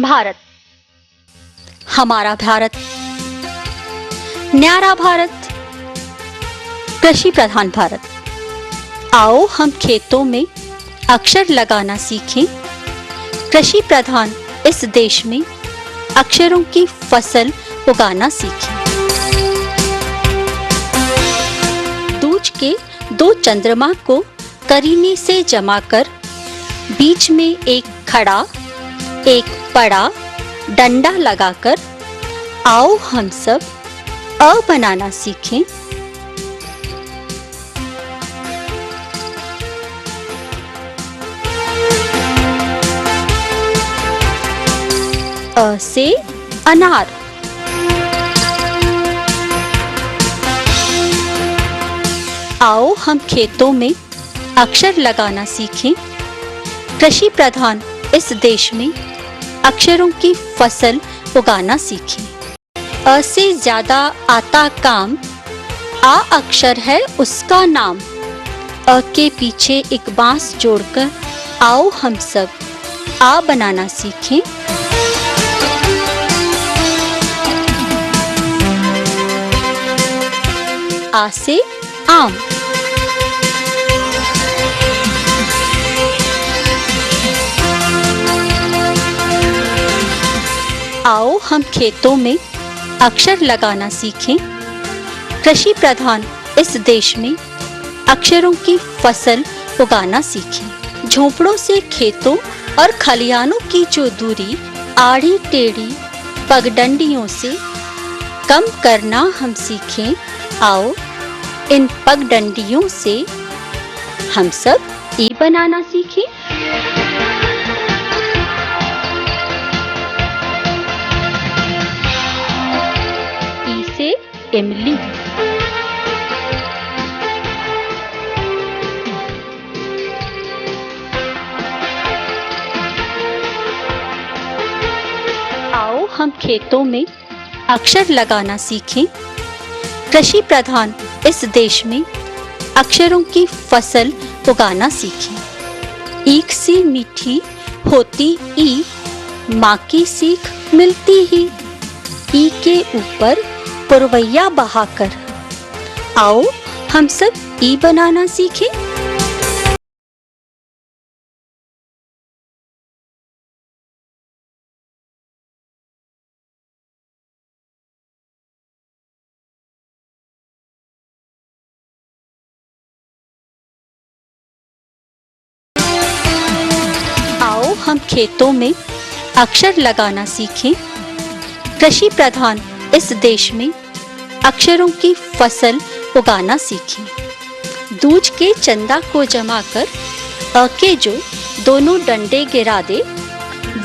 भारत, हमारा भारत, न्यारा भारत, कृषि प्रधान भारत। आओ हम खेतों में अक्षर लगाना सीखें। कृषि प्रधान इस देश में अक्षरों की फसल उगाना सीखें। दूज के 2 चंद्रमा को करीने से जमाकर बीच में एक खड़ा एक पड़ा डंडा लगाकर आओ हम सब अ बनाना सीखें। अ से अनार, आओ हम खेतों में अक्षर लगाना सीखें। कृषि प्रधान इस देश में अक्षरों की फसल उगाना सीखें। अ से ज्यादा आता काम, आ अक्षर है उसका नाम। अ के पीछे एक बांस जोड़कर आओ हम सब आ बनाना सीखें। आ से आम, आओ हम खेतों में अक्षर लगाना सीखें। कृषि प्रधान इस देश में अक्षरों की फसल उगाना सीखें। झोपड़ों से खेतों और खलिहानों की जो दूरी आड़ी टेढ़ी पगडंडियों से कम करना हम सीखें। आओ इन पगडंडियों से हम सब ई बनाना सीखें। ई से इमली, आओ हम खेतों में अक्षर लगाना सीखें। कृषि प्रधान इस देश में अक्षरों की फसल उगाना सीखें। ईख सी मीठी होती ई, माँ की सीख मिलती ही। ई के ऊपर पुरवैया बहाकर आओ हम सब ई बनाना सीखें। आओ हम खेतों में अक्षर लगाना सीखें। कृषि प्रधान इस देश में अक्षरों की फसल उगाना सीखें। दूज के चंदा को जमाकर अ के जो दोनों डंडे गिरा दे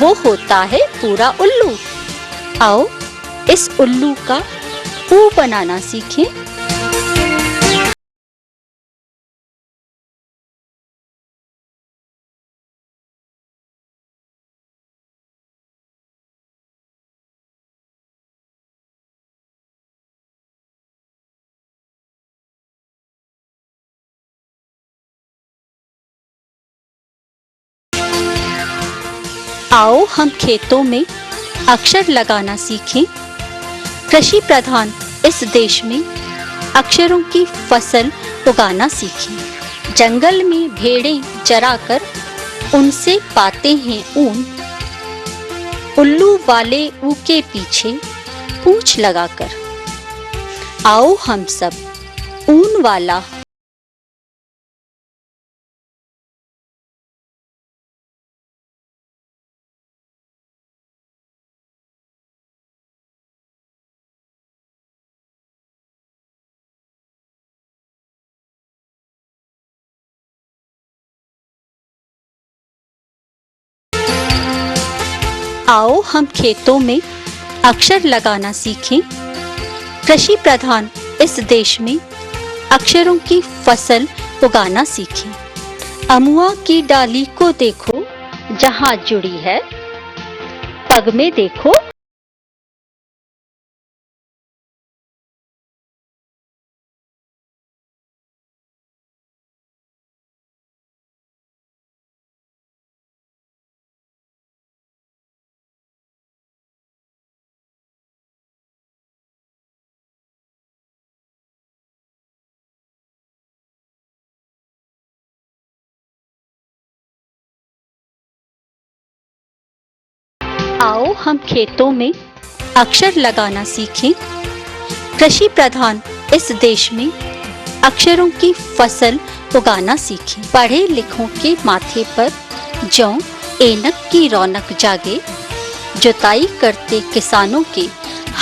वो होता है पूरा उल्लू। आओ इस उल्लू का ऊ बनाना सीखें। आओ हम खेतों में अक्षर लगाना सीखें। कृषि प्रधान इस देश में अक्षरों की फसल उगाना सीखें। जंगल में भेड़ें चराकर उनसे पाते हैं ऊन। उल्लू वाले ऊ के पीछे पूंछ लगाकर आओ हम सब ऊन वाला आओ हम खेतों में अक्षर लगाना सीखें। कृषि प्रधान इस देश में अक्षरों की फसल उगाना सीखें। अमुआ की डाली को देखो जहां जुड़ी है, पग में देखो आओ हम खेतों में अक्षर लगाना सीखें। कृषि प्रधान इस देश में अक्षरों की फसल उगाना सीखें। पढ़े लिखों के माथे पर ज्यों ऐनक की रौनक जागे, जुताई करते किसानों के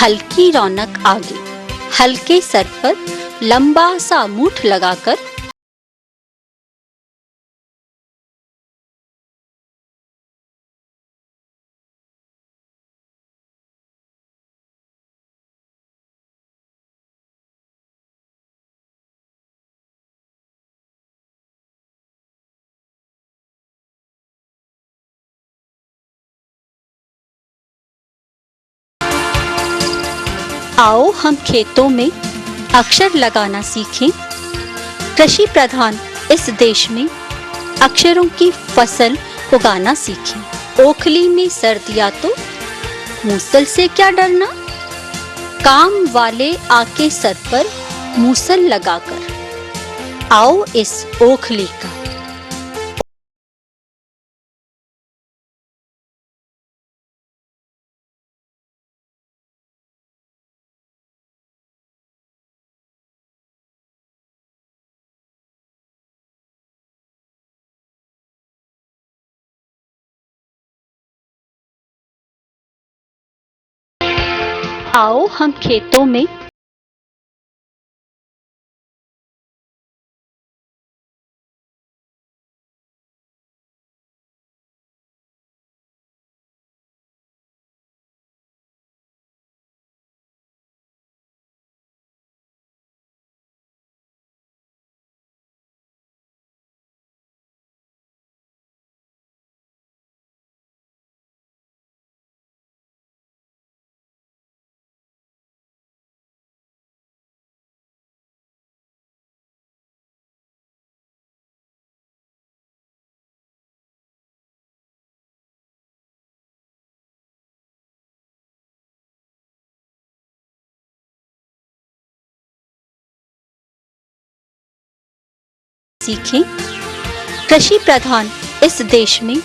हल की रौनक आगे। हल्के सर पर लंबा सा मूठ लगाकर आओ हम खेतों में अक्षर लगाना सीखें। कृषि प्रधान इस देश में अक्षरों की फसल उगाना सीखें। ओखली में सर्दियाँ तो मूसल से क्या डरना, काम वाले आके सर पर मूसल लगाकर आओ इस ओखली का आओ हम खेतों में सीखें। कृषि प्रधान इस देश में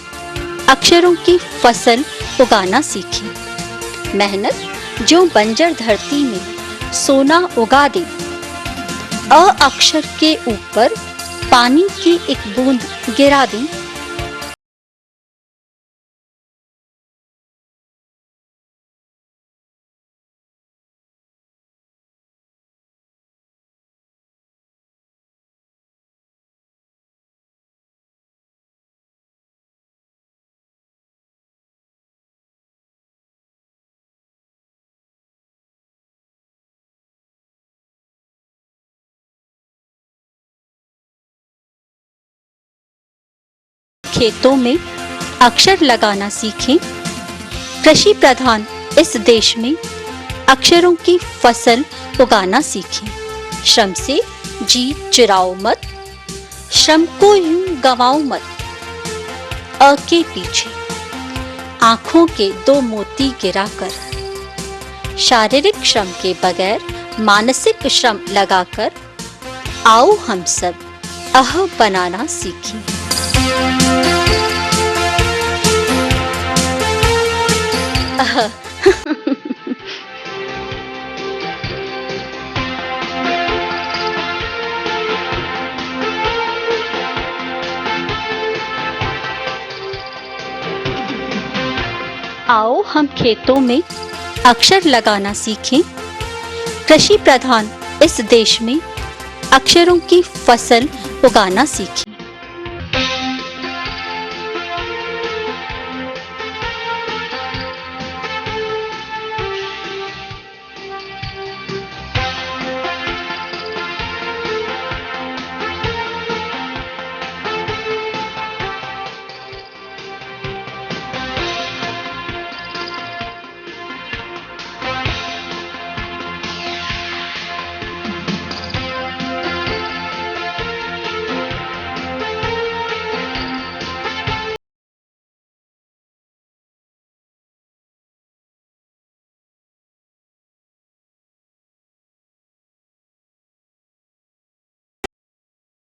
अक्षरों की फसल उगाना सीखें। मेहनत जो बंजर धरती में सोना उगा दे, अ अक्षर के ऊपर पानी की एक बूंद गिरा दे। खेतों में अक्षर लगाना सीखें। कृषि प्रधान इस देश में अक्षरों की फसल उगाना सीखें। श्रम से जी चुराओ मत, श्रम को यूं गवाओ मत। अ के पीछे आंखों के दो मोती गिराकर, शारीरिक श्रम के बगैर मानसिक श्रम लगाकर आओ हम सब अह बनाना सीखें। आओ हम खेतों में अक्षर लगाना सीखें। कृषि प्रधान इस देश में अक्षरों की फसल उगाना सीखें।